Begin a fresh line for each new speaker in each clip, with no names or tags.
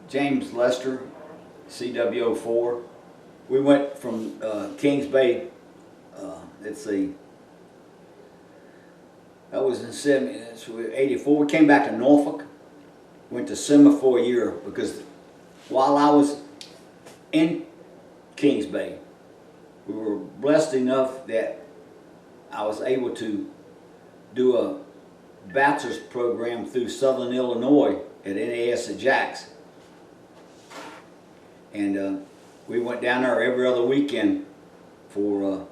James Lester, CW04. We went from Kings Bay, let's see, that was in 84. We came back to Norfolk, went to SEMA for a year because while I was in Kings Bay, we were blessed enough that I was able to do a bachelor's program through Southern Illinois at NAS at Jax. And we went down there every other weekend for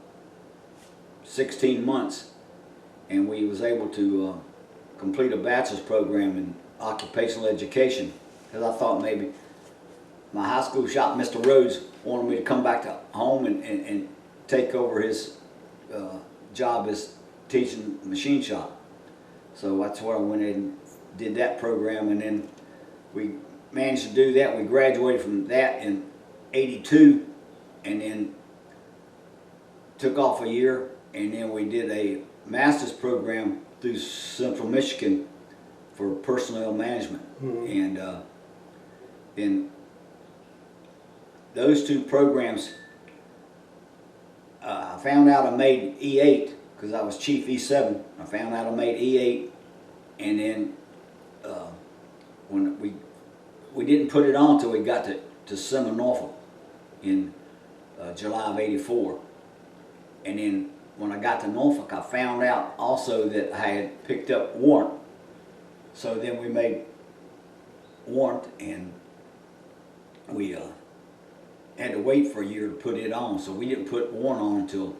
16 months, and we was able to complete a bachelor's program in occupational education, because I thought maybe my high school shop, Mr. Rhodes, wanted me to come back to home and take over his job as teaching machine shop. So that's where I went in and did that program, and then we managed to do that. We graduated from that in 82, and then took off a year, and then we did a master's program through Central Michigan for personnel management. And then those two programs, I found out I made E8 because I was chief E7. I found out I made E8, and then when we didn't put it on until we got to SEMA Norfolk in July of 84. And then when I got to Norfolk, I found out also that I had picked up warrant. So then we made warrant, and we had to wait for a year to put it on. So we didn't put warrant on until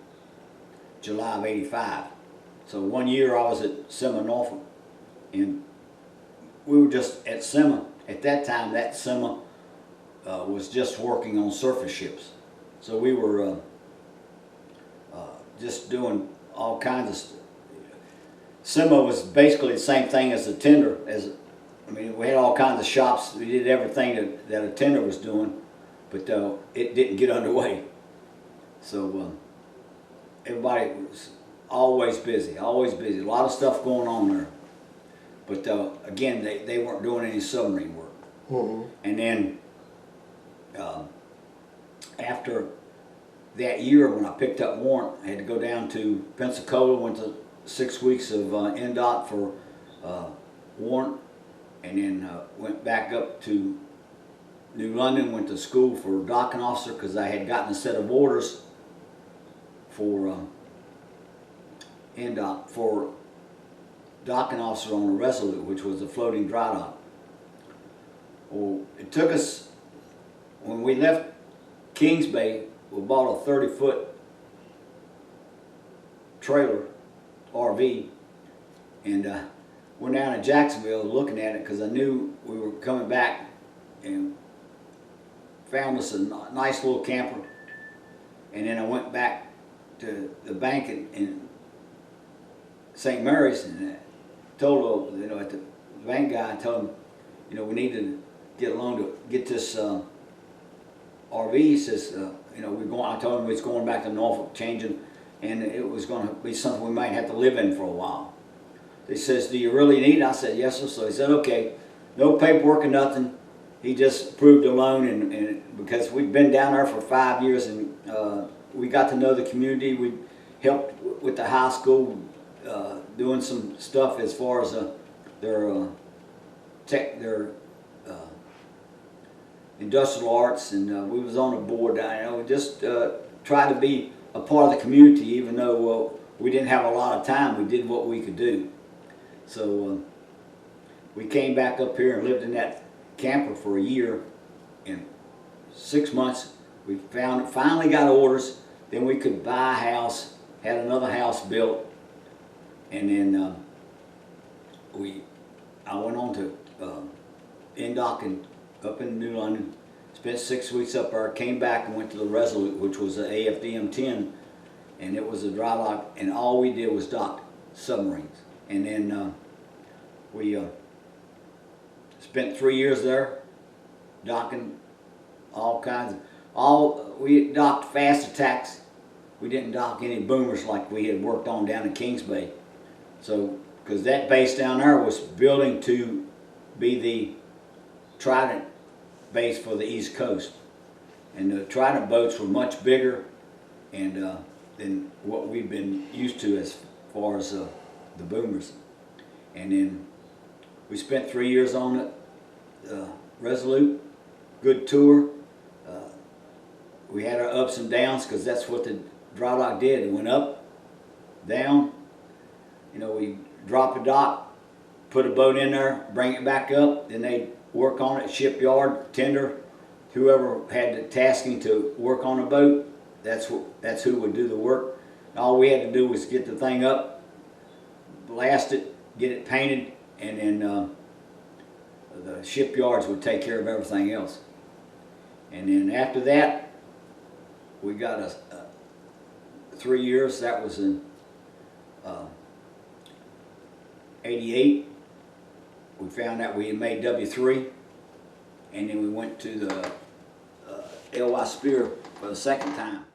July of 85. So 1 year I was at SEMA Norfolk, and we were just at SEMA. At that time, that SEMA was just working on surface ships. So we were just doing all kinds of stuff. SEMA was basically the same thing as a tender. I mean, we had all kinds of shops. We did everything that a tender was doing, but it didn't get underway. So everybody was always busy, always busy. A lot of stuff going on there. But again, they weren't doing any submarine work. And then after that year, when I picked up warrant, I had to go down to Pensacola, went to 6 weeks of NDOT for warrant, and then went back up to New London, went to school for docking officer because I had gotten a set of orders for NDOT for docking officer on the Resolute, which was a floating dry dock. Well, it took us, when we left Kings Bay, we bought a 30-foot trailer, RV, and went down to Jacksonville looking at it because I knew we were coming back, and found us a nice little camper. And then I went back to the bank in St. Mary's, and told at the bank guy, I told him, we need to get a loan to get this RV. He says, we're going. I told him we was going back to Norfolk, changing, and it was going to be something we might have to live in for a while. He says, do you really need it? I said, yes, sir. So he said, okay, no paperwork or nothing. He just approved the loan, and because we'd been down there for 5 years, and we got to know the community. We helped with the high school, doing some stuff as far as their industrial arts, and we was on a board down there. We just tried to be a part of the community, even though we didn't have a lot of time. We did what we could do. So we came back up here and lived in that camper for a year. In 6 months, we finally got orders. Then we could buy a house, had another house built, and then I went on to NDOC up in New London, spent 6 weeks up there, came back and went to the Resolute, which was an AFDM-10, and it was a dry dock, and all we did was dock submarines. And then we spent 3 years there, docking all kinds of, we docked fast attacks. We didn't dock any boomers like we had worked on down in Kings Bay. So, because that base down there was building to be the Trident base for the East Coast. And the Trident boats were much bigger and than what we've been used to as far as the boomers. And then we spent 3 years on it. Resolute, good tour. We had our ups and downs because that's what the dry dock did. It went up, down. You know, we drop a dock, put a boat in there, bring it back up, then they work on it, shipyard, tender, whoever had the tasking to work on a boat, that's who would do the work. All we had to do was get the thing up, blast it, get it painted, and then the shipyards would take care of everything else. And then after that, we got 3 years. That was in '88. We found out we had made W3, and then we went to the LY Spear for the second time.